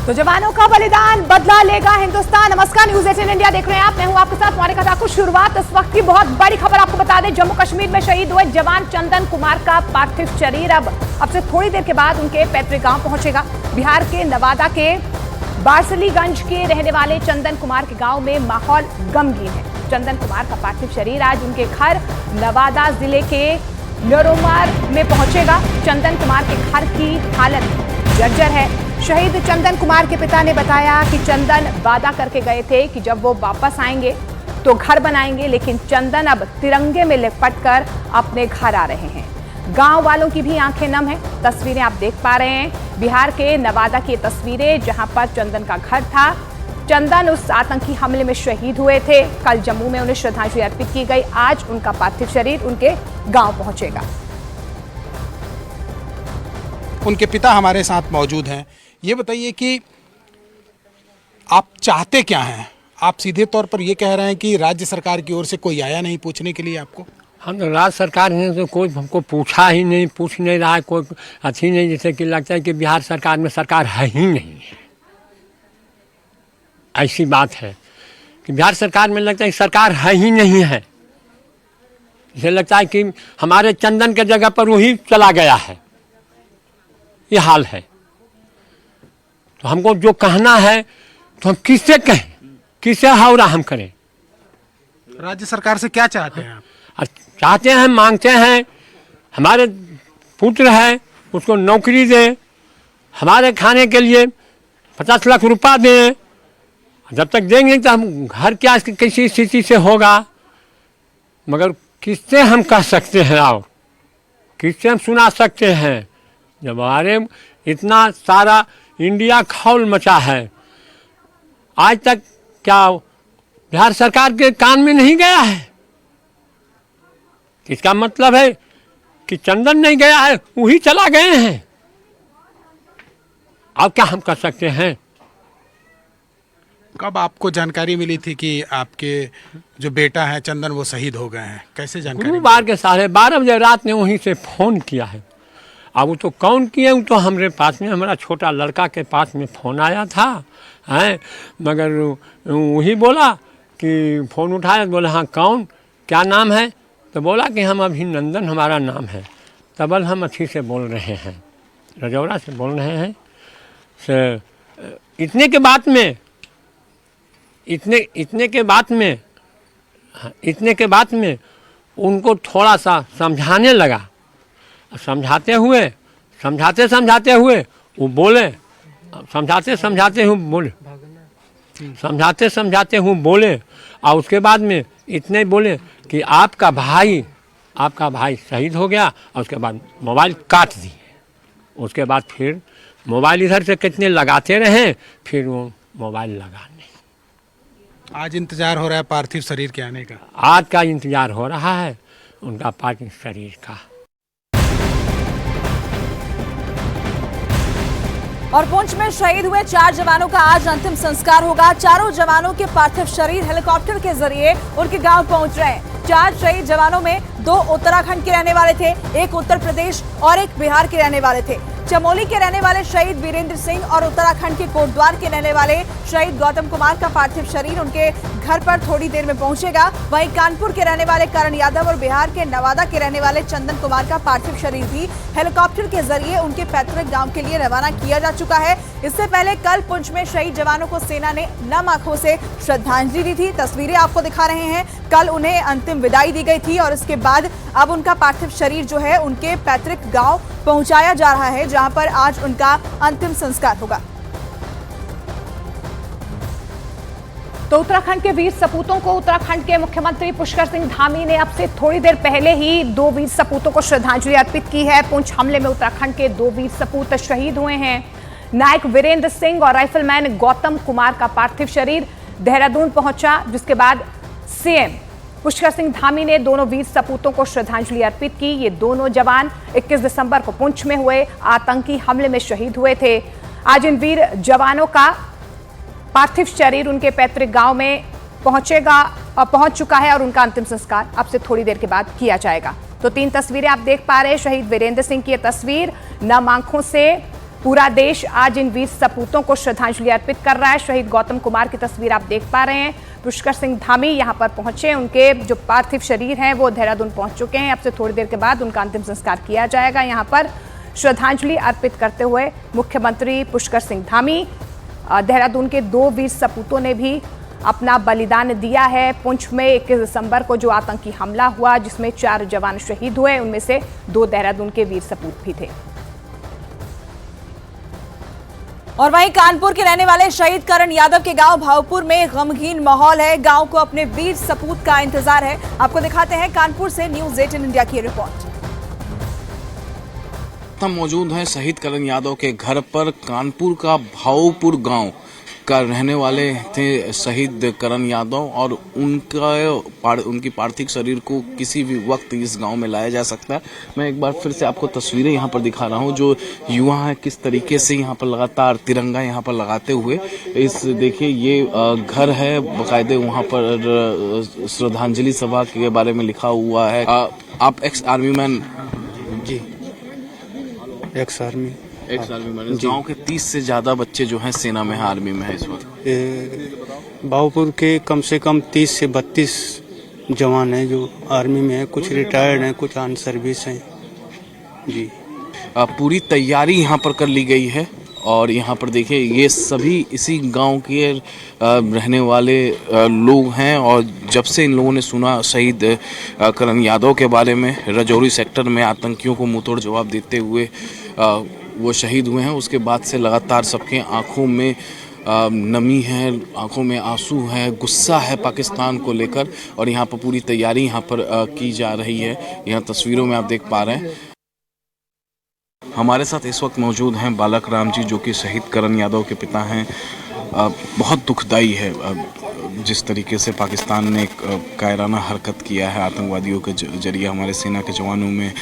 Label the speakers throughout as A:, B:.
A: तो जवानों का बलिदान बदला लेगा हिंदुस्तान। नमस्कार, न्यूज 18 इंडिया देख रहे हैं आप। मैं हूं आपके साथ मोनिका ठाकुर। शुरुआत इस वक्त की बहुत बड़ी खबर आपको बता दें। जम्मू कश्मीर में शहीद हुए जवान चंदन कुमार का पार्थिव शरीर अब से थोड़ी देर के बाद उनके पैतृक गांव पहुंचेगा। बिहार के नवादा के बारसलीगंज के रहने वाले चंदन कुमार के गांव में माहौल गमगीन है। चंदन कुमार का पार्थिव शरीर आज उनके घर नवादा जिले के नरोमार में पहुंचेगा। चंदन कुमार के घर की हालत जर्जर है। शहीद चंदन कुमार के पिता ने बताया कि चंदन वादा करके गए थे कि जब वो वापस आएंगे तो घर बनाएंगे, लेकिन चंदन अब तिरंगे में लिपट कर अपने घर आ रहे हैं। गांव वालों की भी आंखें नम हैं। तस्वीरें आप देख पा रहे हैं, बिहार के नवादा की तस्वीरें जहां पर चंदन का घर था। चंदन उस आतंकी हमले में शहीद हुए थे। कल जम्मू में उन्हें श्रद्धांजलि अर्पित की गई। आज उनका पार्थिव शरीर उनके गांव पहुंचेगा।
B: उनके पिता हमारे साथ मौजूद हैं। ये बताइए कि आप चाहते क्या हैं? आप सीधे तौर पर ये कह रहे हैं कि राज्य सरकार की ओर से कोई आया नहीं पूछने के लिए आपको?
C: हम तो राज्य सरकार ने तो कोई हमको पूछा ही नहीं, पूछ नहीं रहा है कोई। अच्छी नहीं, जैसे कि लगता है कि बिहार सरकार में सरकार है ही नहीं है। ऐसी बात है कि बिहार सरकार में लगता है कि सरकार है ही नहीं है। इसे लगता है कि हमारे चंदन के जगह पर वही चला गया है। ये हाल है। तो हमको जो कहना है तो हम किससे कहें, किससे हावड़ा हम करें?
B: राज्य सरकार से क्या चाहते हैं आप?
C: चाहते हैं, मांगते हैं, हमारे पुत्र है उसको नौकरी दें, हमारे खाने के लिए 50 लाख रुपया दें। जब तक देंगे तो हम घर क्या किसी स्थिति से होगा। मगर किससे हम कह सकते हैं और किससे हम सुना सकते हैं जब हमारे इतना सारा इंडिया खौल मचा है। आज तक क्या बिहार सरकार के कान में नहीं गया है? इसका मतलब है कि चंदन नहीं गया है, वही चला गए हैं। अब क्या हम कर सकते हैं?
B: कब आपको जानकारी मिली थी कि आपके जो बेटा है चंदन वो शहीद हो गए हैं? कैसे जानकारी?
C: गुरुवार के 12:30 बजे रात ने वहीं से फ़ोन किया है। अब वो तो कौन किए, वो तो हमारे पास में, हमारा छोटा लड़का के पास में फ़ोन आया था हैं। मगर वही बोला कि फ़ोन उठाया, बोला हाँ कौन, क्या नाम है? तो बोला कि हम अभिनंदन हमारा नाम है। तबल हम अच्छी से बोल रहे हैं, रजौरा से बोल रहे हैं। इतने के बाद में उनको थोड़ा सा समझाने लगा। समझाते हुए वो बोले, समझाते हुए बोले। और उसके बाद में इतने बोले कि आपका भाई शहीद हो गया। और उसके बाद मोबाइल काट दिए। उसके बाद फिर मोबाइल इधर से कितने लगाते रहे, फिर वो मोबाइल लगा नहीं।
B: आज इंतजार हो रहा है पार्थिव शरीर के आने का?
C: आज का इंतजार हो रहा है उनका पार्थिव शरीर का।
A: और पुंछ में शहीद हुए 4 जवानों का आज अंतिम संस्कार होगा। चारों जवानों के पार्थिव शरीर हेलीकॉप्टर के जरिए उनके गांव पहुंच रहे हैं। 4 शहीद जवानों में 2 उत्तराखंड के रहने वाले थे, 1 उत्तर प्रदेश और 1 बिहार के रहने वाले थे। चमोली के रहने वाले शहीद वीरेंद्र सिंह और उत्तराखंड के कोटद्वार के रहने वाले शहीद गौतम कुमार का पार्थिव शरीर उनके घर पर थोड़ी देर में पहुंचेगा। वहीं कानपुर के रहने वाले करण यादव और बिहार के नवादा के रहने वाले चंदन कुमार का पार्थिव शरीर भी हेलीकॉप्टर के जरिए उनके पैतृक गांव के लिए रवाना किया जा चुका है। इससे पहले कल पुंछ में शहीद जवानों को सेना ने नम आंखों से श्रद्धांजलि दी थी। तस्वीरें आपको दिखा रहे हैं। कल उन्हें अंतिम विदाई दी गई थी और इसके बाद अब उनका पार्थिव शरीर जो है उनके पैतृक गांव पहुंचाया जा रहा है, जहां पर आज उनका अंतिम संस्कार होगा। तो उत्तराखंड के वीर सपूतों को उत्तराखंड के मुख्यमंत्री पुष्कर सिंह धामी ने अब से थोड़ी देर पहले ही 2 वीर सपूतों को श्रद्धांजलि अर्पित की है। पुंछ हमले में उत्तराखंड के 2 वीर सपूत शहीद हुए हैं। नायक वीरेंद्र सिंह और राइफलमैन गौतम कुमार का पार्थिव शरीर देहरादून पहुंचा, जिसके बाद सीएम पुष्कर सिंह धामी ने दोनों वीर सपूतों को श्रद्धांजलि अर्पित की। ये दोनों जवान 21 दिसंबर को पुंछ में हुए आतंकी हमले में शहीद हुए थे। आज इन वीर जवानों का पार्थिव शरीर उनके पैतृक गांव में पहुंच चुका है और उनका अंतिम संस्कार अब से थोड़ी देर के बाद किया जाएगा। तो 3 तस्वीरें आप देख पा रहे हैं। शहीद वीरेंद्र सिंह की यह तस्वीर नम आंखों से पूरा देश आज इन वीर सपूतों को श्रद्धांजलि अर्पित कर रहा है। शहीद गौतम कुमार की तस्वीर आप देख पा रहे हैं। पुष्कर सिंह धामी यहां पर पहुंचे, उनके जो पार्थिव शरीर हैं वो देहरादून पहुंच चुके हैं। अब से थोड़ी देर के बाद उनका अंतिम संस्कार किया जाएगा। यहां पर श्रद्धांजलि अर्पित करते हुए मुख्यमंत्री पुष्कर सिंह धामी, देहरादून के 2 वीर सपूतों ने भी अपना बलिदान दिया है। पुंछ में 21 दिसंबर को जो आतंकी हमला हुआ जिसमें 4 जवान शहीद हुए, उनमें से 2 देहरादून के वीर सपूत भी थे।
D: और वहीं कानपुर के रहने वाले शहीद करण यादव के गांव भावपुर में गमगीन माहौल है। गांव को अपने वीर सपूत का इंतजार है। आपको दिखाते हैं कानपुर से न्यूज़ 18 इंडिया की रिपोर्ट।
E: हम मौजूद हैं शहीद करण यादव के घर पर। कानपुर का भावपुर गांव का रहने वाले थे शहीद करण यादव और उनकी पार्थिव शरीर को किसी भी वक्त इस गांव में लाया जा सकता है। मैं एक बार फिर से आपको तस्वीरें यहां पर दिखा रहा हूं, जो युवा है किस तरीके से यहां पर लगातार तिरंगा यहां पर लगाते हुए इस देखिए ये घर है, बाकायदे वहां पर श्रद्धांजलि सभा के बारे में लिखा हुआ है। आप एक्स आर्मी मैन?
F: जी, एक्स आर्मी
E: मैन। गांव के 30 से ज्यादा बच्चे जो हैं सेना में है, आर्मी में है इस वक्त।
F: भावपुर के कम से कम 30 से 32 जवान हैं जो आर्मी में हैं। कुछ रिटायर्ड हैं, कुछ ऑन सर्विस हैं। जी,
E: पूरी तैयारी यहाँ पर कर ली गई है और यहाँ पर देखिए ये सभी इसी गांव के रहने वाले लोग हैं। और जब से इन लोगों ने सुना शहीद करण यादव के बारे में, राजौरी सेक्टर में आतंकियों को मुंहतोड़ जवाब देते हुए वो शहीद हुए हैं, उसके बाद से लगातार सबके आंखों में नमी है, आंखों में आंसू है, गुस्सा है पाकिस्तान को लेकर। और यहाँ पर पूरी तैयारी यहाँ पर की जा रही है। यहाँ तस्वीरों में आप देख पा रहे हैं। हमारे साथ इस वक्त मौजूद हैं बालक राम जी, जो कि शहीद करण यादव के पिता हैं। बहुत दुखदाई है जिस तरीके से पाकिस्तान ने एक कायराना हरकत किया है, आतंकवादियों के जरिए हमारे सेना के जवानों में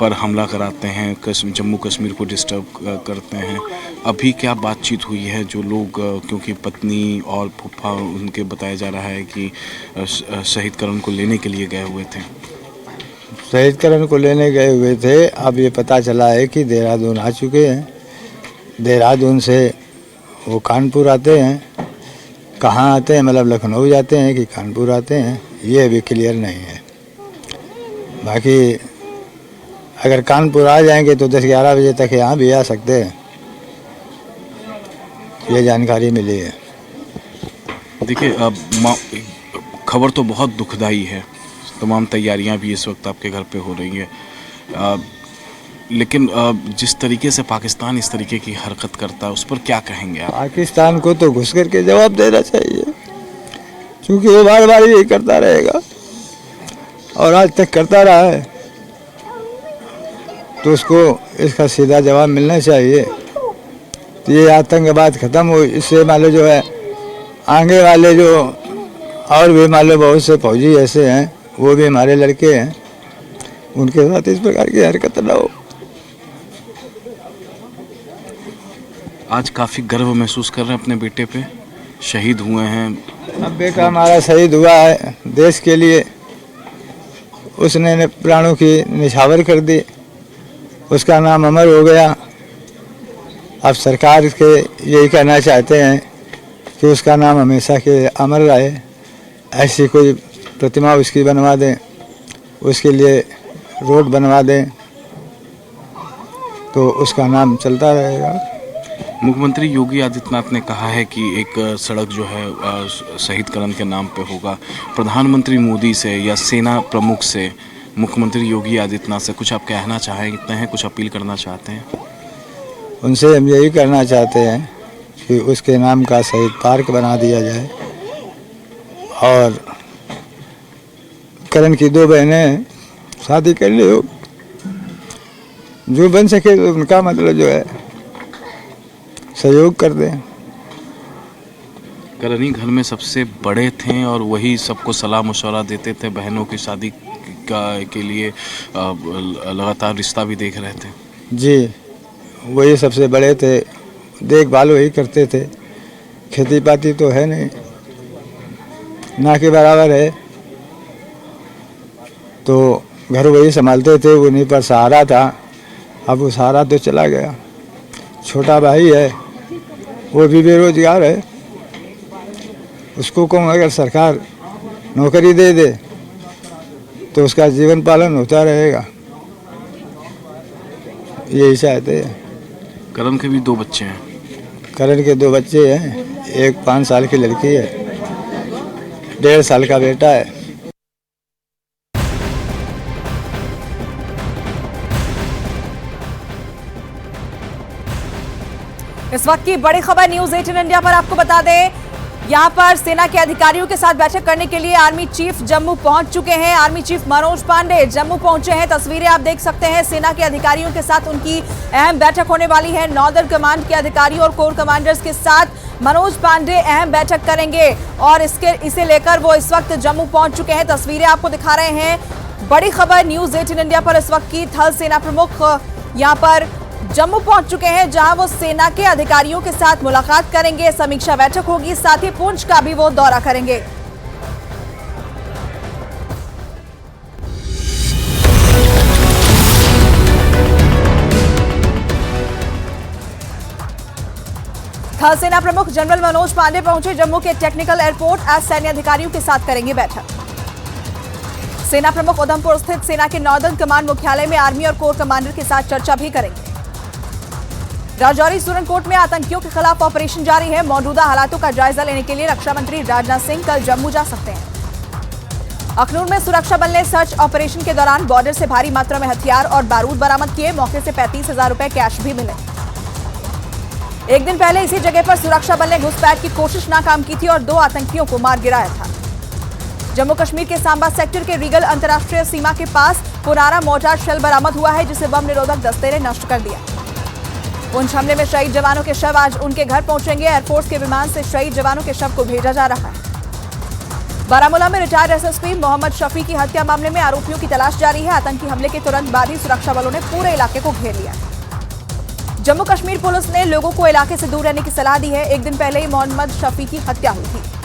E: पर हमला कराते हैं, जम्मू कश्मीर को डिस्टर्ब करते हैं। अभी क्या बातचीत हुई है? जो लोग, क्योंकि पत्नी और फूफा उनके बताया जा रहा है कि शहीद करण को लेने के लिए गए हुए थे।
G: शहीद करण को लेने गए हुए थे। अब ये पता चला है कि देहरादून आ चुके हैं। देहरादून से वो कानपुर आते हैं। कहाँ आते हैं, मतलब लखनऊ जाते हैं कि कानपुर आते हैं, ये अभी क्लियर नहीं है। बाकी अगर कानपुर आ जाएंगे तो 10-11 बजे तक यहाँ भी आ सकते हैं, ये जानकारी मिली है।
E: देखिए खबर तो बहुत दुखदाई है। तमाम तैयारियां भी इस वक्त आपके घर पे हो रही है, लेकिन जिस तरीके से पाकिस्तान इस तरीके की हरकत करता है उस पर क्या कहेंगे आप?
G: पाकिस्तान को तो घुस करके जवाब देना चाहिए, क्योंकि वो बार बार यही करता रहेगा और आज तक करता रहा है। तो उसको इसका सीधा जवाब मिलना चाहिए। तो ये आतंकवाद ख़त्म हो, इससे मान लो जो है आगे वाले जो और भी मान लो बहुत से फौजी ऐसे हैं, वो भी हमारे लड़के हैं, उनके साथ इस प्रकार की हरकत ना हो।
E: आज काफ़ी गर्व महसूस कर रहे हैं अपने बेटे पे, शहीद हुए हैं।
G: अब बेटा हमारा शहीद हुआ है देश के लिए, उसने प्राणों की निछावर कर दी, उसका नाम अमर हो गया। अब सरकार के यही कहना चाहते हैं कि उसका नाम हमेशा के अमर रहे। ऐसी कोई प्रतिमा उसकी बनवा दें, उसके लिए रोड बनवा दें, तो उसका नाम चलता रहेगा।
E: मुख्यमंत्री योगी आदित्यनाथ ने कहा है कि एक सड़क जो है शहीद करण के नाम पे होगा। प्रधानमंत्री मोदी से या सेना प्रमुख से, मुख्यमंत्री योगी आदित्यनाथ से कुछ आप कहना चाहते हैं, कुछ अपील करना चाहते हैं?
G: उनसे हम यही करना चाहते हैं कि उसके नाम का शहीद पार्क बना दिया जाए और करण की 2 बहनें शादी कर ली हो, जो बन सके तो उनका मतलब जो है सहयोग कर दें।
E: करण ही घर में सबसे बड़े थे और वही सबको सलाह मशवरा देते थे, बहनों की शादी के लिए लगातार रिश्ता भी देख रहे थे।
G: जी, वही सबसे बड़े थे, देखभाल वही करते थे। खेती पाती तो है नहीं, ना के बराबर है, तो घर वही संभालते थे, उन्हीं पर सहारा था। अब वो सहारा तो चला गया। छोटा भाई है, वो भी बेरोजगार है। उसको कौन अगर सरकार नौकरी दे दे तो उसका जीवन पालन होता रहेगा, यही चाहते हैं।
E: करण के भी 2 बच्चे हैं।
G: करण के 2 बच्चे हैं, एक 5 साल की लड़की है, 1.5 साल का बेटा है।
D: इस वक्त की बड़ी खबर न्यूज 18 इंडिया पर आपको बता दें, यहां पर सेना के अधिकारियों के साथ बैठक करने के लिए आर्मी चीफ जम्मू पहुंच चुके हैं। आर्मी चीफ मनोज पांडे जम्मू पहुंचे हैं। तस्वीरें आप देख सकते हैं, सेना के अधिकारियों के साथ उनकी अहम बैठक होने वाली है। नॉर्दर्न कमांड के अधिकारियों और कोर कमांडर्स के साथ मनोज पांडे अहम बैठक करेंगे और इसे लेकर वो इस वक्त जम्मू पहुंच चुके हैं। तस्वीरें आपको दिखा रहे हैं। बड़ी खबर न्यूज 18 इंडिया पर इस वक्त की, थल सेना प्रमुख यहां पर जम्मू पहुंच चुके हैं, जहां वो सेना के अधिकारियों के साथ मुलाकात करेंगे, समीक्षा बैठक होगी, साथ ही पुंछ का भी वो दौरा करेंगे। थल सेना प्रमुख जनरल मनोज पांडे पहुंचे जम्मू के टेक्निकल एयरपोर्ट। आज सैन्य अधिकारियों के साथ करेंगे बैठक। सेना प्रमुख उधमपुर स्थित सेना के नॉर्दर्न कमांड मुख्यालय में आर्मी और कोर कमांडर के साथ चर्चा भी करेंगे। राजौरी सुरनकोट में आतंकियों के खिलाफ ऑपरेशन जारी है। मौजूदा हालातों का जायजा लेने के लिए रक्षा मंत्री राजनाथ सिंह कल जम्मू जा सकते हैं। अखनूर में सुरक्षा बल ने सर्च ऑपरेशन के दौरान बॉर्डर से भारी मात्रा में हथियार और बारूद बरामद किए। मौके से 35,000 रुपए कैश भी मिले। एक दिन पहले इसी जगह पर सुरक्षा बल ने घुसपैठ की कोशिश नाकाम की थी और 2 आतंकियों को मार गिराया था। जम्मू कश्मीर के सांबा सेक्टर के रीगल अंतर्राष्ट्रीय सीमा के पास पुराना मोर्टार शेल बरामद हुआ है, जिसे बम निरोधक दस्ते ने नष्ट कर दिया। पुंछ हमले में शहीद जवानों के शव आज उनके घर पहुंचेंगे। एयरफोर्स के विमान से शहीद जवानों के शव को भेजा जा रहा है। बारामूला में रिटायर्ड एसएसपी मोहम्मद शफी की हत्या मामले में आरोपियों की तलाश जारी है। आतंकी हमले के तुरंत बाद ही सुरक्षा बलों ने पूरे इलाके को घेर लिया। जम्मू कश्मीर पुलिस ने लोगों को इलाके से दूर रहने की सलाह दी है। एक दिन पहले ही मोहम्मद शफी की हत्या हुई थी।